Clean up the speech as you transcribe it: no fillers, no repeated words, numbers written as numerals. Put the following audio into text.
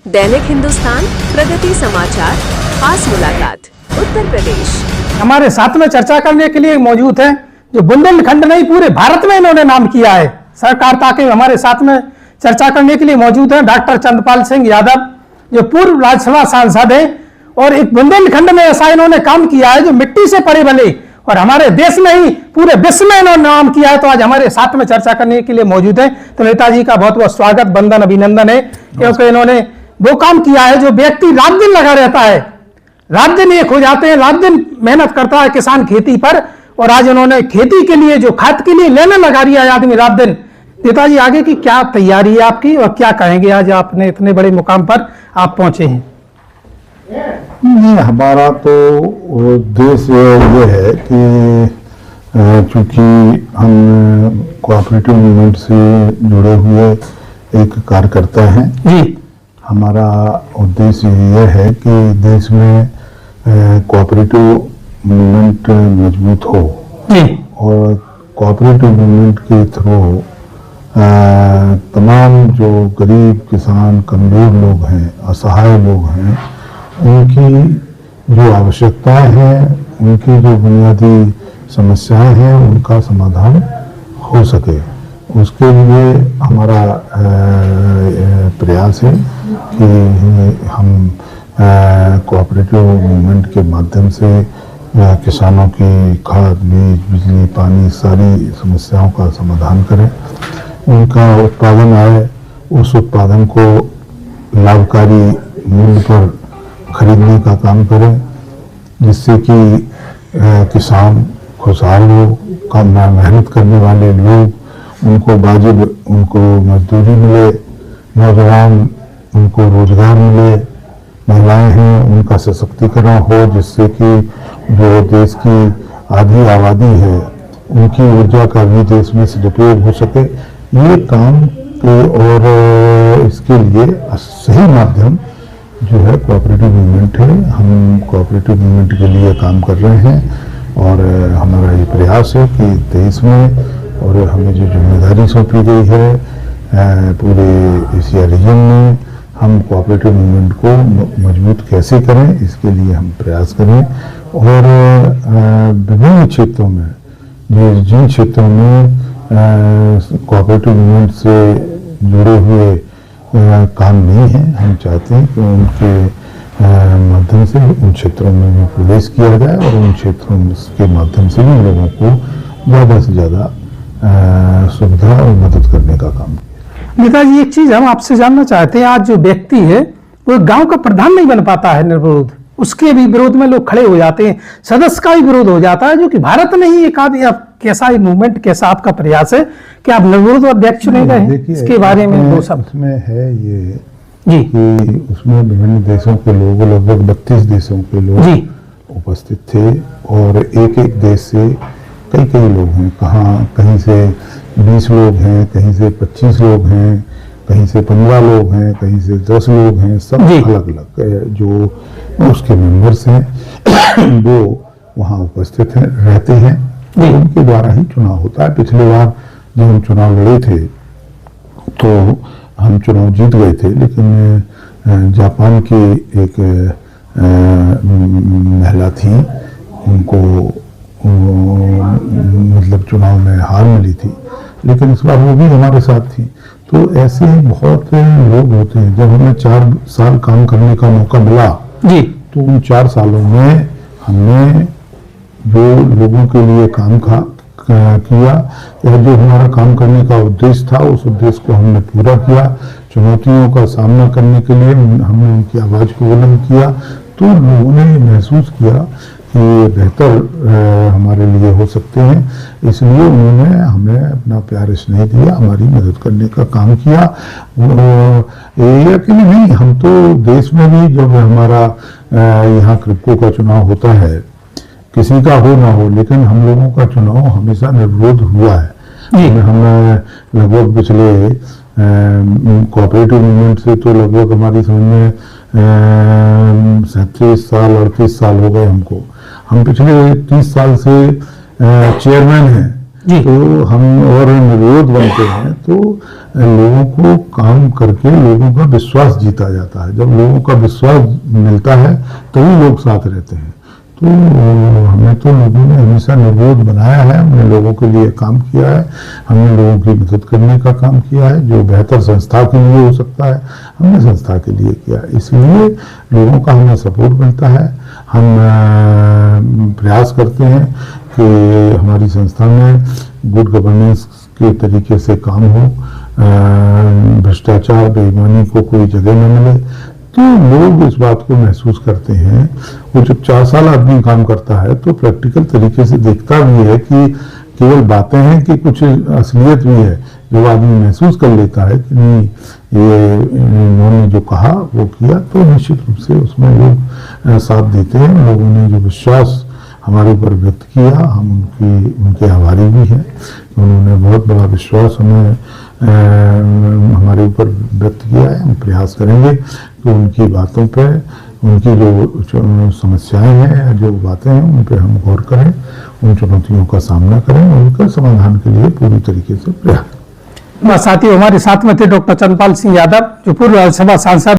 दैनिक हिंदुस्तान, प्रगति समाचार, खास मुलाकात, उत्तर प्रदेश। हमारे साथ में चर्चा करने के लिए मौजूद हैं जो बुंदेलखंड नहीं पूरे भारत में इन्होंने नाम किया है सहकारिता के। हमारे साथ में चर्चा करने के लिए मौजूद हैं डॉक्टर चंद्रपाल सिंह यादव, जो पूर्व राज्यसभा सांसद हैं और एक बुंदेलखंड में ऐसा इन्होंने काम किया है जो मिट्टी से परे बने और हमारे देश में ही पूरे विश्व में इन्होंने नाम किया है। तो आज हमारे साथ में चर्चा करने के लिए मौजूद है। तो नेताजी का बहुत बहुत स्वागत, वंदन, अभिनंदन है, क्योंकि इन्होंने वो काम किया है जो व्यक्ति रात दिन लगा रहता है, रात दिन एक हो जाते हैं, रात दिन मेहनत करता है किसान खेती पर, और आज उन्होंने खेती के लिए जो खाद के लिए लेने लगा दिया है आदमी रात दिन। नेताजी, आगे की क्या तैयारी है आपकी और क्या कहेंगे आज आपने इतने बड़े मुकाम पर आप पहुंचे हैं? नहीं, हमारा तो उद्देश्य ये है कि चूंकि हम कोऑपरेटिव मूवमेंट से जुड़े हुए एक कार्यकर्ता हैं जी, हमारा उद्देश्य ये है कि देश में कोऑपरेटिव मूवमेंट मजबूत हो जी, और कोऑपरेटिव मूवमेंट के थ्रू तमाम जो गरीब किसान, कमजोर लोग हैं, असहाय लोग हैं, उनकी जो आवश्यकताएं हैं, उनकी जो बुनियादी समस्याएं हैं, उनका समाधान हो सके, उसके लिए हमारा प्रयास है कि हम कोऑपरेटिव मूवमेंट के माध्यम से किसानों की खाद, बीज, बिजली, पानी, सारी समस्याओं का समाधान करें, उनका उत्पादन आए, उस उत्पादन को लाभकारी मूल्य पर खरीदने का काम करें, जिससे कि किसान खुशहाल हो, काम में मेहनत करने वाले लोग उनको वाजिब उनको मजदूरी मिले, नौजवान उनको रोजगार मिले, महिलाएं हैं उनका सशक्तिकरण हो, जिससे कि जो देश की आधी आबादी है उनकी ऊर्जा का भी देश में सदुपयोग हो सके। ये काम और इसके लिए सही माध्यम जो है कोऑपरेटिव मूवमेंट है। हम कोऑपरेटिव मूवमेंट के लिए काम कर रहे हैं और हमारा ये प्रयास है कि देश में, और हमें जो जिम्मेदारी सौंपी गई है पूरे एशिया रीजन में, हम कोऑपरेटिव मूवमेंट को मजबूत कैसे करें, इसके लिए हम प्रयास करें। और विभिन्न क्षेत्रों में जिन क्षेत्रों में कोऑपरेटिव मूवमेंट से जुड़े हुए काम नहीं है, हम चाहते हैं कि उनके माध्यम से उन क्षेत्रों में भी प्रवेश किया जाए और उन क्षेत्रों के माध्यम से भी लोगों को ज़्यादा से ज़्यादा सुविधा और मदद करने का काम किया। नेताजी, एक चीज हम आपसे जानना चाहते हैं, आज जो व्यक्ति है वो गांव का प्रधान नहीं बन पाता है निर्विरोध, उसके भी विरोध में लोग खड़े हो जाते हैं, सदस्य का भी विरोध हो जाता है, जो कि भारत में ही एक आदि। कैसा ये मूवमेंट, कैसा आपका प्रयास है कि आप निर्विरोध अध्यक्ष चुने गए हैं, इसके बारे में दो शब्द। उसमें है ये जी कि उसमें विभिन्न देशों के लोग, लगभग 32 देशों के लोग उपस्थित थे, और एक एक देश से कई कई लोग हैं, कहीं से 20 लोग हैं, कहीं से 25 लोग हैं, कहीं से 15 लोग हैं, कहीं से 10 लोग हैं, सब अलग अलग जो उसके मेंबर्स हैं वो वहाँ उपस्थित हैं, रहते हैं, उनके द्वारा ही चुनाव होता है। पिछली बार जब हम चुनाव लड़े थे तो हम चुनाव जीत गए थे, लेकिन जापान की एक महिला थी, उनको मतलब चुनाव में हार मिली थी, लेकिन इस बार वो भी हमारे साथ थी। तो ऐसे बहुत लोग होते हैं। जब हमें 4 साल काम करने का मौका मिला जी, तो उन 4 सालों में हमने जो लोगों के लिए काम किया, या जो हमारा काम करने का उद्देश्य था, उस उद्देश्य को हमने पूरा किया। चुनौतियों का सामना करने के लिए हमने उनकी आवाज़ को बुलंद किया, तो लोगों ने महसूस किया कि ये बेहतर हमारे लिए हो सकते हैं, इसलिए उन्होंने हमें अपना प्यार स्नेह दिया, हमारी मदद करने का काम किया। यकीन नहीं, हम तो देश में भी जब हमारा यहाँ क्रिप्को का चुनाव होता है, किसी का हो ना हो, लेकिन हम लोगों का चुनाव हमेशा निर्विरोध हुआ है। हम लगभग पिछले कोऑपरेटिव मूवमेंट से तो लगभग हमारी समझ में 37 साल 38 साल हो गए हमको। हम पिछले 30 साल से चेयरमैन हैं जी। तो हम और निर्विरोध बनते हैं तो लोगों को काम करके लोगों का विश्वास जीता जाता है। जब लोगों का विश्वास मिलता है तभी लोग साथ रहते हैं। तो हमें तो लोगों ने हमेशा निर्विरोध बनाया है, हमने लोगों के लिए काम किया है, हमने लोगों की मदद करने का काम किया है। जो बेहतर संस्था के लिए हो सकता है हमने संस्था के लिए किया, इसलिए लोगों का हमें सपोर्ट मिलता है। हम प्रयास करते हैं कि हमारी संस्था में गुड गवर्नेंस के तरीके से काम हो, भ्रष्टाचार बेईमानी को कोई जगह न मिले। तो लोग इस बात को महसूस करते हैं। वो जब 4 साल आदमी काम करता है तो प्रैक्टिकल तरीके से देखता भी है कि केवल बातें हैं कि कुछ असलियत भी है। जब आदमी महसूस कर लेता है कि नहीं ये इन्होंने जो कहा वो किया, तो निश्चित रूप से उसमें लोग साथ देते हैं। लोगों ने जो विश्वास हमारे ऊपर व्यक्त किया, हम उनके आभारी भी हैं। उन्होंने बहुत बड़ा विश्वास हमें हमारे ऊपर व्यक्त किया है। हम प्रयास करेंगे कि उनकी बातों पे, उनकी जो समस्याएं हैं, जो बातें हैं, उन पे हम गौर करें, उन चुनौतियों का सामना करें, उनका समाधान के लिए पूरी तरीके से प्रयास। साथियों, हमारे साथ में थे डॉक्टर चंद्रपाल सिंह यादव, जो पूर्व राज्यसभा सांसद